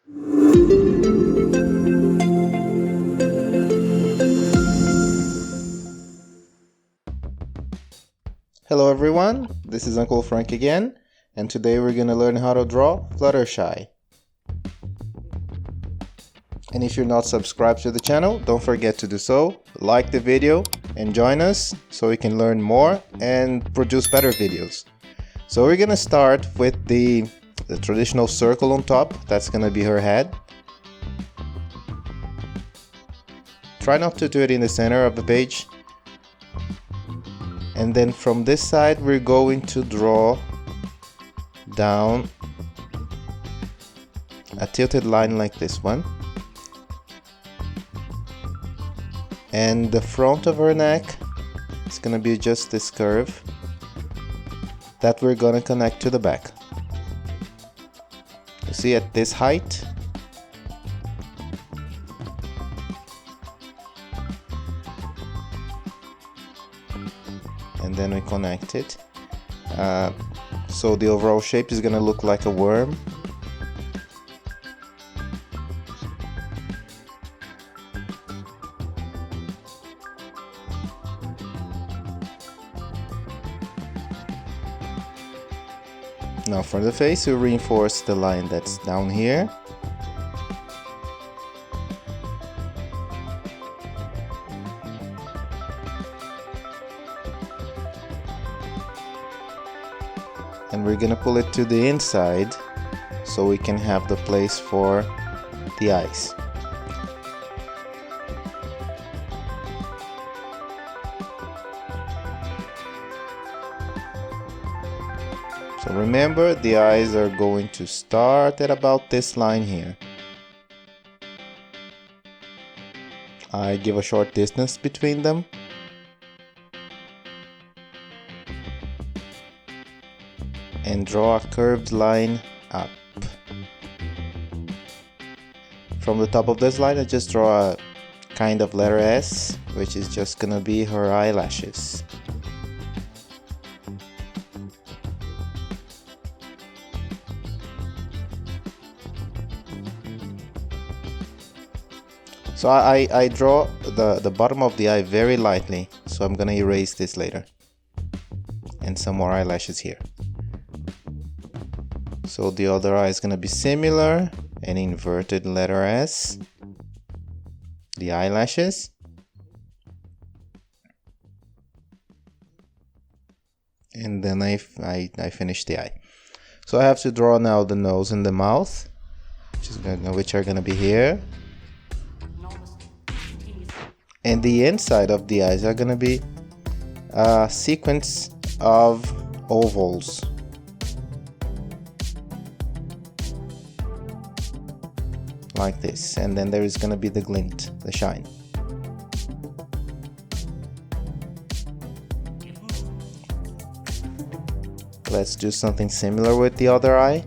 Hello everyone, this is Uncle Frank again, and today we're going to learn how to draw Fluttershy. And if you're not subscribed to the channel, don't forget to do so, like the video, and join us so we can learn more and produce better videos. So we're going to start with the traditional circle on top. That's going to be her head. Try not to do it in the center of the page. And then from this side we're going to draw down a tilted line like this one. And the front of her neck is going to be just this curve that we're going to connect to the back. You see, at this height. And then we connect it. So the overall shape is going to look like a worm. Now for the face, we reinforce the line that's down here. And we're gonna pull it to the inside so we can have the place for the eyes. So remember, the eyes are going to start at about this line here. I give a short distance between them. And draw a curved line up. From the top of this line, I just draw a kind of letter S, which is just gonna be her eyelashes. So I draw the bottom of the eye very lightly, so I'm gonna erase this later. And some more eyelashes here. So the other eye is going to be similar, an inverted letter S, the eyelashes, and then I finish the eye. So I have to draw now the nose and the mouth, which are going to be here, and the inside of the eyes are going to be a sequence of ovals. Like this, and then there is going to be the glint, the shine. Let's do something similar with the other eye.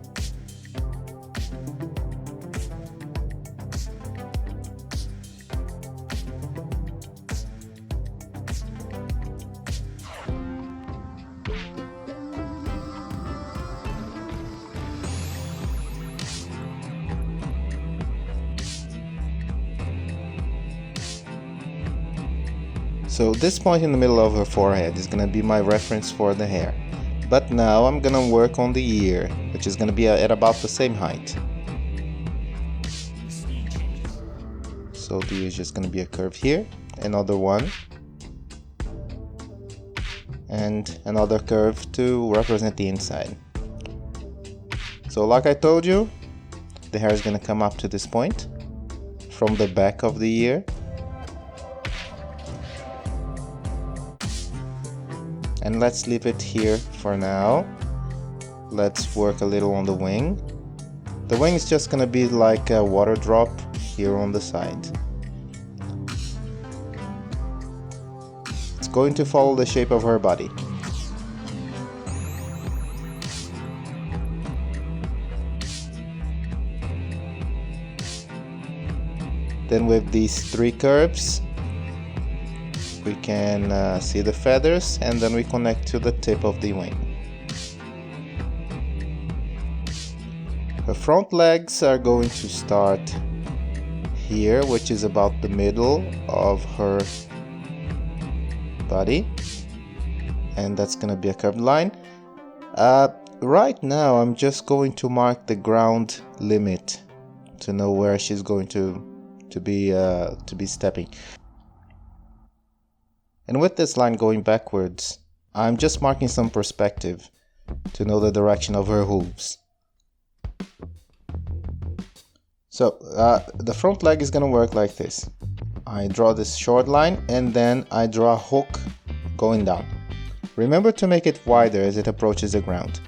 So this point in the middle of her forehead is going to be my reference for the hair. But now I'm going to work on the ear, which is going to be at about the same height. So the ear is just going to be a curve here, another one, and another curve to represent the inside. So like I told you, the hair is going to come up to this point from the back of the ear. And let's leave it here for now. Let's work a little on the wing. The wing is just gonna be like a water drop here on the side. It's going to follow the shape of her body. Then with these three curves, we can see the feathers, and then we connect to the tip of the wing. Her front legs are going to start here, which is about the middle of her body, and that's gonna be a curved line. Right now I'm just going to mark the ground limit to know where she's going to be stepping. And with this line going backwards, I'm just marking some perspective to know the direction of her hooves. So the front leg is gonna work like this. I draw this short line and then I draw a hook going down. Remember to make it wider as it approaches the ground.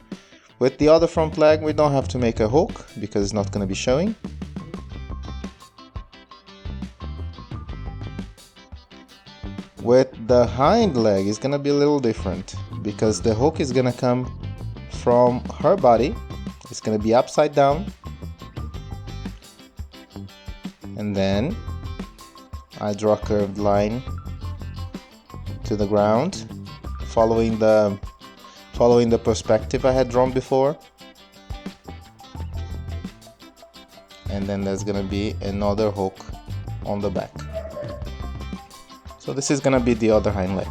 With the other front leg we don't have to make a hook because it's not going to be showing. With the hind leg it's going to be a little different because the hook is going to come from her body. It's going to be upside down. And then I draw a curved line to the ground, following the perspective I had drawn before. And then there's gonna be another hook on the back. So this is gonna be the other hind leg.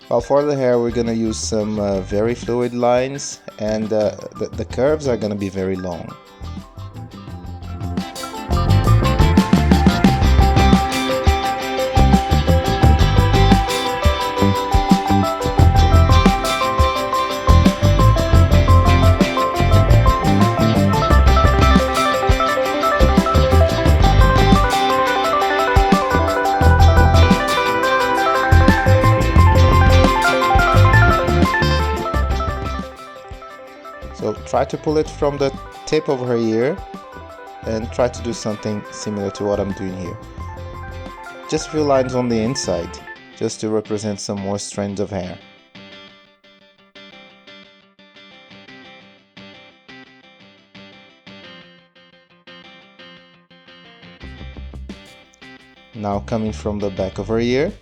Well, for the hair we're gonna use some very fluid lines, and the curves are gonna be very long. So try to pull it from the tip of her ear and try to do something similar to what I'm doing here. Just a few lines on the inside, just to represent some more strands of hair. Now coming from the back of her ear,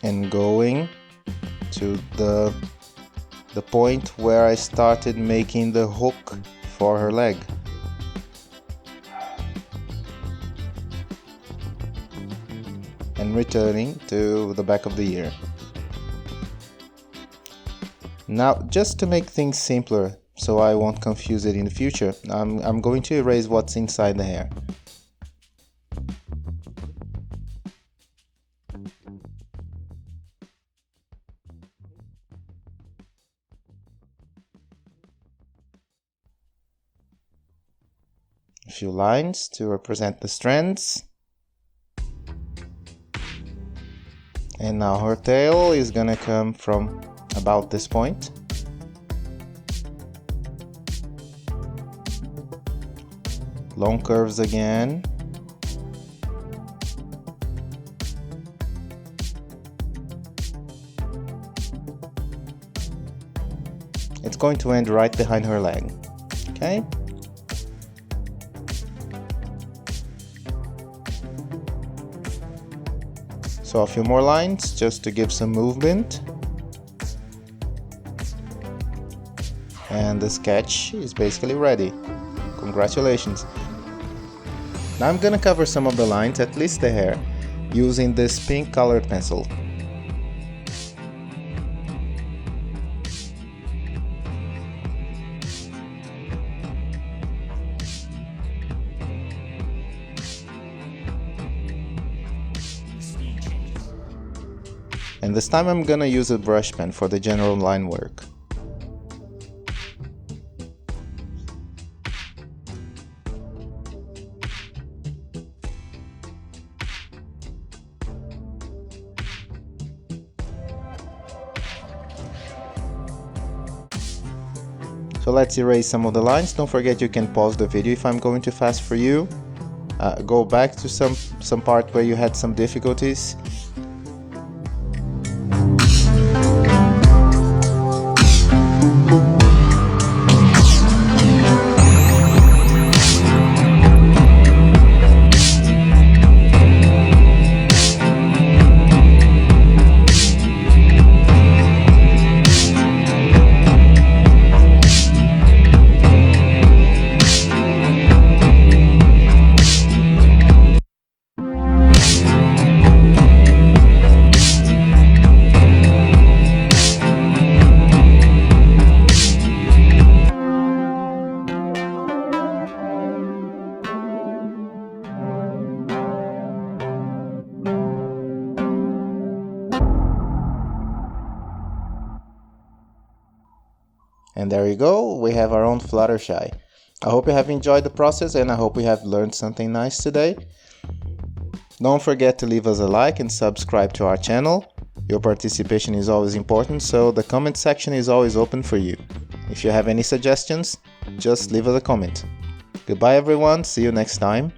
and going to the point where I started making the hook for her leg. And returning to the back of the ear. Now, just to make things simpler so I won't confuse it in the future, I'm going to erase what's inside the hair. A few lines to represent the strands. And now her tail is gonna come from about this point. Long curves again. It's going to end right behind her leg. Okay? So a few more lines just to give some movement. And the sketch is basically ready. Congratulations. Now I'm gonna cover some of the lines, at least the hair, using this pink colored pencil. And this time I'm gonna use a brush pen for the general line work. So let's erase some of the lines. Don't forget you can pause the video if I'm going too fast for you. Go back to some part where you had some difficulties. And there you go, we have our own Fluttershy. I hope you have enjoyed the process and I hope you have learned something nice today. Don't forget to leave us a like and subscribe to our channel. Your participation is always important, so the comment section is always open for you. If you have any suggestions, just leave us a comment. Goodbye everyone, see you next time.